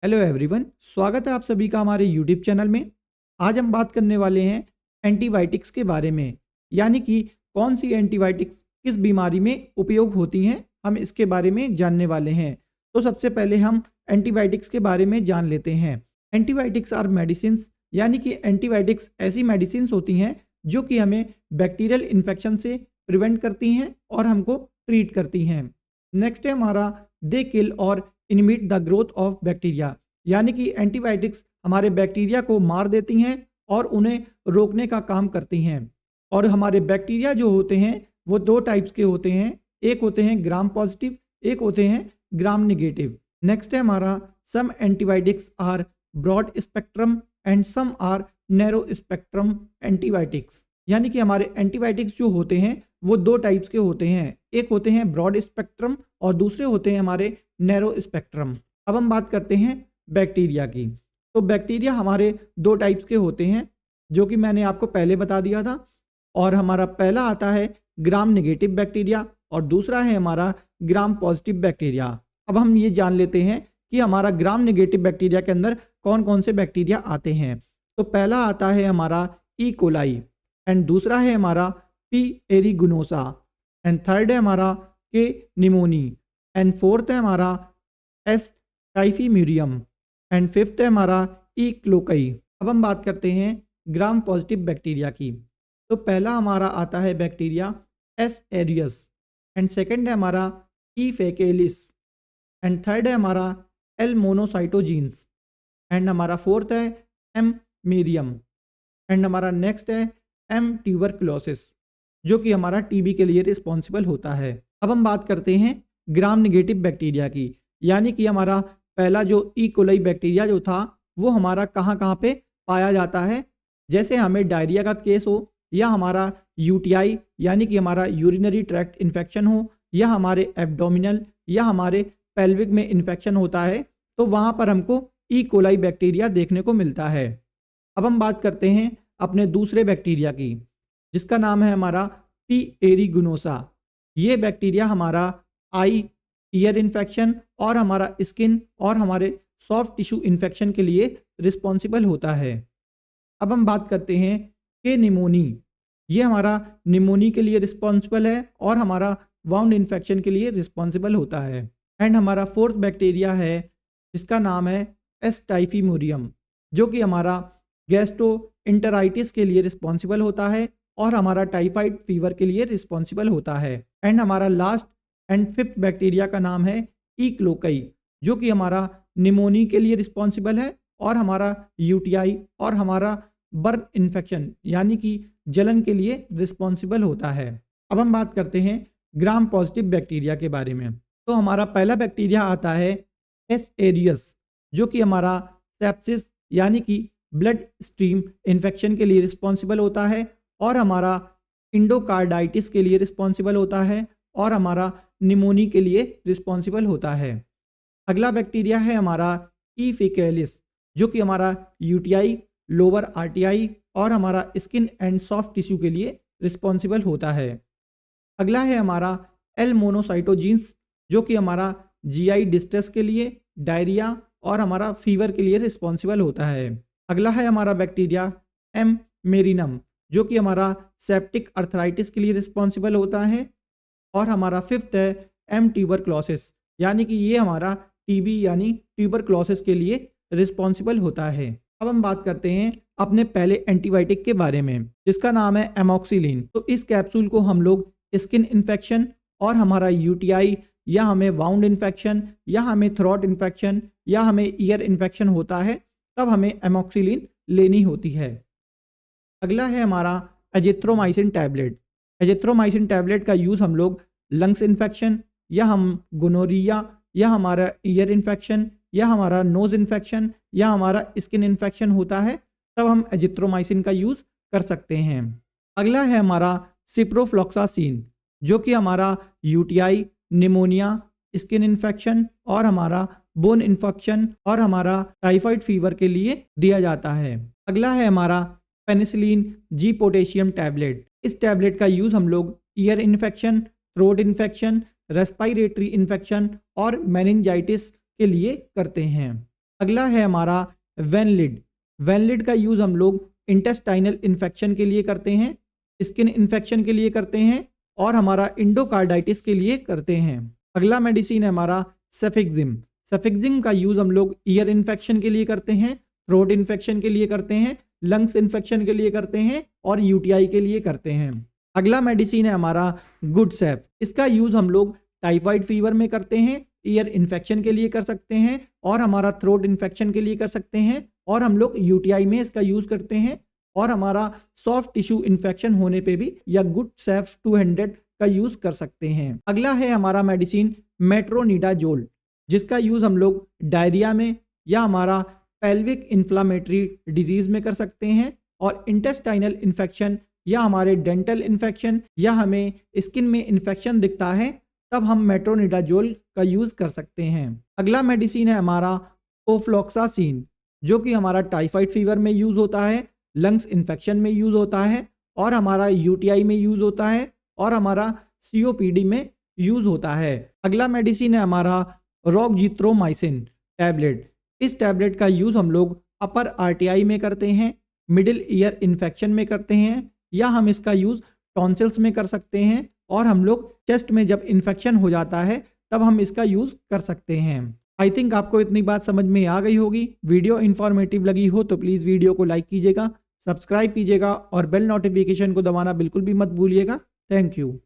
Hello everyone, स्वागत है आप सभी का हमारे यूट्यूब चैनल में। आज हम बात करने वाले हैं एंटीबायोटिक्स के बारे में, यानी कि कौन सी एंटीबायोटिक्स किस बीमारी में उपयोग होती हैं, हम इसके बारे में जानने वाले हैं। तो सबसे पहले हम एंटीबायोटिक्स के बारे में जान लेते हैं। एंटीबायोटिक्स आर मेडिसिन्स, यानी कि एंटीबायोटिक्स ऐसी मेडिसिन्स होती हैं जो कि हमें बैक्टीरियल इन्फेक्शन से प्रिवेंट करती हैं और हमको ट्रीट करती हैं। नेक्स्ट है हमारा दे किल और इनिमिट द ग्रोथ ऑफ बैक्टीरिया, यानी कि एंटीबायोटिक्स हमारे बैक्टीरिया को मार देती हैं और उन्हें रोकने का काम करती हैं। और हमारे बैक्टीरिया जो होते हैं वो दो टाइप्स के होते हैं, एक होते हैं ग्राम पॉजिटिव, एक होते हैं ग्राम निगेटिव। नेक्स्ट है हमारा some antibiotics are broad spectrum and some are narrow spectrum antibiotics, यानी कि हमारे एंटीबायोटिक्स जो होते हैं वो दो टाइप्स के होते हैं, एक होते हैं ब्रॉड स्पेक्ट्रम और दूसरे होते हैं हमारे नैरो स्पेक्ट्रम। अब हम बात करते हैं बैक्टीरिया की। तो बैक्टीरिया हमारे दो टाइप्स के होते हैं जो कि मैंने आपको पहले बता दिया था। और हमारा पहला आता है ग्राम नेगेटिव बैक्टीरिया और दूसरा है हमारा ग्राम पॉजिटिव बैक्टीरिया। अब हम ये जान लेते हैं कि हमारा ग्राम नेगेटिव बैक्टीरिया के अंदर कौन कौन से बैक्टीरिया आते हैं। तो पहला आता है हमारा ई कोलाई एंड दूसरा है हमारा पी एरिगुनोसा एंड थर्ड है हमारा के निमोनी एंड फोर्थ है हमारा एस टाइफीम्यूरियम एंड फिफ्थ है हमारा ई क्लोकई। अब हम बात करते हैं ग्राम पॉजिटिव बैक्टीरिया की। तो पहला हमारा आता है bacteria S aureus and second है हमारा ई फेकेलिस एंड थर्ड है हमारा एल मोनोसाइटोजीन्स एंड हमारा फोर्थ है एम मीरियम एंड हमारा नेक्स्ट है एम ट्यूबरकुलोसिस, जो कि हमारा टीबी के लिए रिस्पॉन्सिबल होता है। अब हम बात करते हैं ग्राम नेगेटिव बैक्टीरिया की, यानी कि हमारा पहला जो ई कोलाई बैक्टीरिया जो था वो हमारा कहाँ कहाँ पे पाया जाता है। जैसे हमें डायरिया का केस हो या हमारा यूटीआई यानी कि हमारा यूरिनरी ट्रैक्ट इन्फेक्शन हो या हमारे एब्डोमिनल या हमारे पेल्विक में इन्फेक्शन होता है, तो वहाँ पर हमको ई कोलाई बैक्टीरिया देखने को मिलता है। अब हम बात करते हैं अपने दूसरे बैक्टीरिया की, जिसका नाम है हमारा पी एरिगुनोसा। ये बैक्टीरिया हमारा आई, ईयर इन्फेक्शन और हमारा स्किन और हमारे सॉफ्ट टिश्यू इन्फेक्शन के लिए रिस्पॉन्सिबल होता है। अब हम बात करते हैं कि निमोनी, ये हमारा निमोनी के लिए रिस्पॉन्सिबल है और हमारा वाउंड इन्फेक्शन के लिए रिस्पॉन्सिबल होता है। एंड हमारा फोर्थ बैक्टीरिया है जिसका नाम है एस टाइफीम्यूरियम, जो कि हमारा गैस्ट्रो इंटराइटिस के लिए रिस्पॉन्सिबल होता है और हमारा टाइफाइड फीवर के लिए रिस्पॉन्सिबल होता है। एंड हमारा लास्ट एंड फिफ्थ बैक्टीरिया का नाम है ई क्लोकई, जो कि हमारा निमोनी के लिए रिस्पॉन्सिबल है और हमारा यूटीआई और हमारा बर्न इन्फेक्शन यानी कि जलन के लिए रिस्पॉन्सिबल होता है। अब हम बात करते हैं ग्राम पॉजिटिव बैक्टीरिया के बारे में। तो हमारा पहला बैक्टीरिया आता है एस एरियस, जो कि हमारा सेप्सिस यानी कि ब्लड स्ट्रीम इन्फेक्शन के लिए रिस्पॉन्सिबल होता है और हमारा इंडोकार्डाइटिस के लिए रिस्पॉन्सिबल होता है और हमारा निमोनी के लिए रिस्पॉन्सिबल होता है। अगला बैक्टीरिया है हमारा ई फेकेलिस, जो कि हमारा यूटीआई, लोअर आरटीआई और हमारा स्किन एंड सॉफ्ट टिश्यू के लिए रिस्पॉन्सिबल होता है। अगला है हमारा एल मोनोसाइटोजीन्स, जो कि हमारा जीआई डिस्ट्रेस के लिए, डायरिया और हमारा फीवर के लिए रिस्पॉन्सिबल होता है। अगला है हमारा बैक्टीरिया एम मेरिनम, जो कि हमारा सेप्टिक अर्थराइटिस के लिए रिस्पॉन्सिबल होता है। और हमारा फिफ्थ है एम ट्यूबरकुलोसिस, यानी कि ये हमारा टीबी यानी ट्यूबरकुलोसिस के लिए रिस्पॉन्सिबल होता है। अब हम बात करते हैं अपने पहले एंटीबायोटिक के बारे में, जिसका नाम है एमॉक्सिलिन। तो इस कैप्सूल को हम लोग स्किन इन्फेक्शन और हमारा यूटीआई या हमें वाउंड इन्फेक्शन या हमें थ्रोट इन्फेक्शन या हमें ईयर इन्फेक्शन होता है तब हमें एमॉक्सिलिन लेनी होती है। अगला है हमारा एजिथ्रोमाइसिन टैबलेट। एजिथ्रोमाइसिन टैबलेट का यूज़ हम लोग लंग्स इन्फेक्शन या हम गोनोरिया या हमारा ईयर इन्फेक्शन या हमारा नोज़ इन्फेक्शन या हमारा स्किन इन्फेक्शन होता है तब हम एजिथ्रोमाइसिन का यूज़ कर सकते हैं। अगला है हमारा सिप्रोफ्लॉक्सासिन, जो कि हमारा यूटीआई, निमोनिया, स्किन इन्फेक्शन और हमारा बोन इन्फेक्शन और हमारा टाइफाइड फीवर के लिए दिया जाता है। अगला है हमारा पेनिसिलिन जी पोटेशियम टैबलेट। इस टैबलेट का यूज़ हम लोग ear infection, throat infection, respiratory infection और मेनिंजाइटिस के लिए करते हैं। अगला है हमारा वेनलिड। वेनलिड का यूज़ हम लोग इंटेस्टाइनल इन्फेक्शन के लिए करते हैं, स्किन इन्फेक्शन के लिए करते हैं और हमारा इंडोकार्डाइटिस के लिए करते हैं। अगला मेडिसिन है हमारा सेफिक्सिम। सेफिक्सिम का यूज़ हम लोग ईयर इन्फेक्शन के लिए करते हैं, थ्रोट इन्फेक्शन के लिए करते हैं, लंग्स इन्फेक्शन के लिए करते हैं और यूटीआई के लिए करते हैं। अगला मेडिसिन है हमारा गुड सेफ। इसका यूज़ हम लोग टाइफाइड फीवर में करते हैं, ईयर इन्फेक्शन के लिए कर सकते हैं और हमारा थ्रोट इन्फेक्शन के लिए कर सकते हैं और हम लोग यूटीआई में इसका यूज़ करते हैं और हमारा सॉफ्ट टिश्यू इन्फेक्शन होने पे भी या गुड सेफ 200 का यूज़ कर सकते हैं। अगला है हमारा मेडिसिन मेट्रोनिडाजोल, जिसका यूज़ हम लोग डायरिया में या हमारा पेल्विक इन्फ्लामेटरी डिजीज़ में कर सकते हैं और इंटेस्टाइनल इन्फेक्शन या हमारे डेंटल इन्फेक्शन या हमें स्किन में इन्फेक्शन दिखता है तब हम मेट्रोनिडाजोल का यूज़ कर सकते हैं। अगला मेडिसिन है हमारा ओफ्लॉक्सासिन, जो कि हमारा टाइफाइड फीवर में यूज़ होता है, लंग्स इन्फेक्शन में यूज़ होता है और हमारा यूटीआई में यूज़ होता है और हमारा सीओपीडी में यूज़ होता है। अगला मेडिसिन है हमारा रोगजिथ्रोमाइसिन टैबलेट। इस टैबलेट का यूज़ हम लोग अपर आरटीआई में करते हैं, मिडिल ईयर इन्फेक्शन में करते हैं या हम इसका यूज़ टॉन्सिल्स में कर सकते हैं और हम लोग चेस्ट में जब इन्फेक्शन हो जाता है तब हम इसका यूज़ कर सकते हैं। आई थिंक आपको इतनी बात समझ में आ गई होगी। वीडियो इन्फॉर्मेटिव लगी हो तो प्लीज़ वीडियो को लाइक कीजिएगा, सब्सक्राइब कीजिएगा और बेल नोटिफिकेशन को दबाना बिल्कुल भी मत भूलिएगा। Thank you.